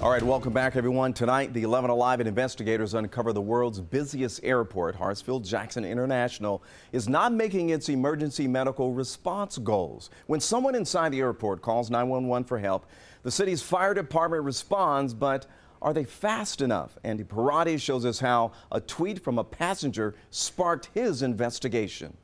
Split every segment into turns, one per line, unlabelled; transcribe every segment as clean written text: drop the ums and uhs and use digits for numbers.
All right, welcome back, everyone. Tonight, the 11 Alive and investigators uncover the world's busiest airport. Hartsfield-Jackson International is not making its emergency medical response goals. When someone inside the airport calls 911 for help, the city's fire department responds, but are they fast enough? Andy Parati shows us how a tweet from a passenger sparked his investigation.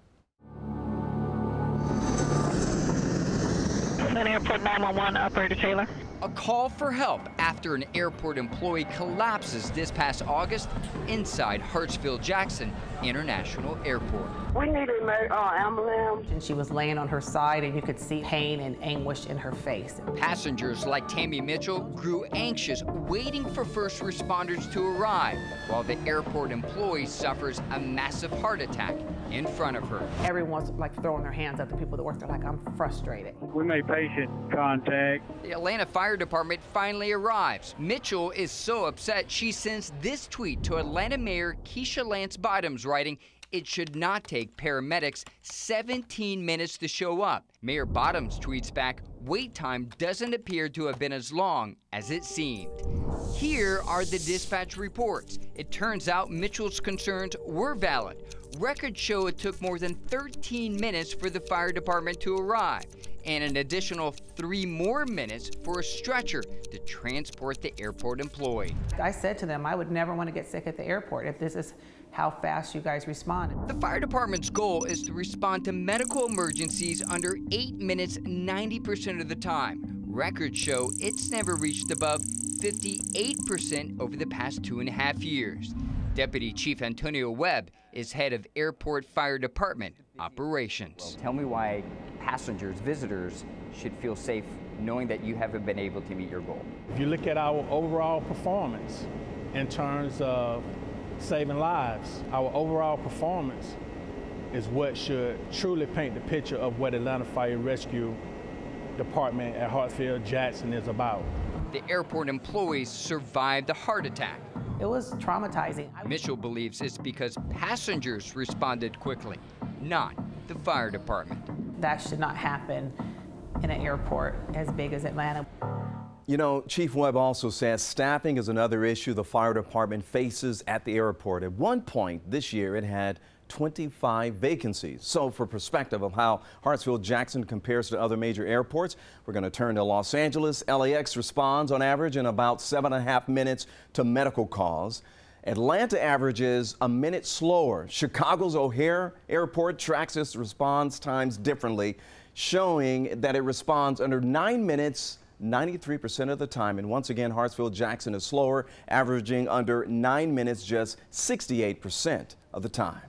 Airport 911, Operator Taylor.
A call for help after an airport employee collapses this past August inside Hartsfield-Jackson International Airport.
We need an ambulance.
And she was laying on her side, and you could see pain and anguish in her face.
Passengers like Tammy Mitchell grew anxious, waiting for first responders to arrive, while the airport employee suffers a massive heart attack in front of her.
Everyone's like throwing their hands at the people that work there, like, I'm frustrated.
We made patient contact.
The Atlanta Fire Department finally arrives. Mitchell is so upset she sends this tweet to Atlanta Mayor Keisha Lance Bottoms, writing, "It should not take paramedics 17 minutes to show up." Mayor Bottoms tweets back, "Wait time doesn't appear to have been as long as it seemed." Here are the dispatch reports. It turns out Mitchell's concerns were valid. Records show it took more than 13 minutes for the fire department to arrive, and an additional 3 more minutes for a stretcher to transport the airport employee.
I said to them, I would never want to get sick at the airport if this is how fast you guys responded.
The fire department's goal is to respond to medical emergencies under 8 minutes 90% of the time. Records show it's never reached above 58% over the past 2.5 years. Deputy Chief Antonio Webb is head of Airport Fire Department Operations.
Tell me why passengers, visitors, should feel safe knowing that you haven't been able to meet your goal.
If you look at our overall performance in terms of saving lives, our overall performance is what should truly paint the picture of what Atlanta Fire Rescue Department at Hartsfield-Jackson is about.
The airport employees survived the heart attack.
It was traumatizing.
Mitchell believes it's because passengers responded quickly, not the fire department.
That should not happen in an airport as big as Atlanta.
You know, Chief Webb also says staffing is another issue the fire department faces at the airport. At one point this year, it had 25 vacancies. So for perspective of how Hartsfield-Jackson compares to other major airports, we're going to turn to Los Angeles. LAX responds on average in about 7.5 minutes to medical calls. Atlanta averages a minute slower. Chicago's O'Hare Airport tracks its response times differently, showing that it responds under 9 minutes 93% of the time. And once again, Hartsfield-Jackson is slower, averaging under 9 minutes just 68% of the time.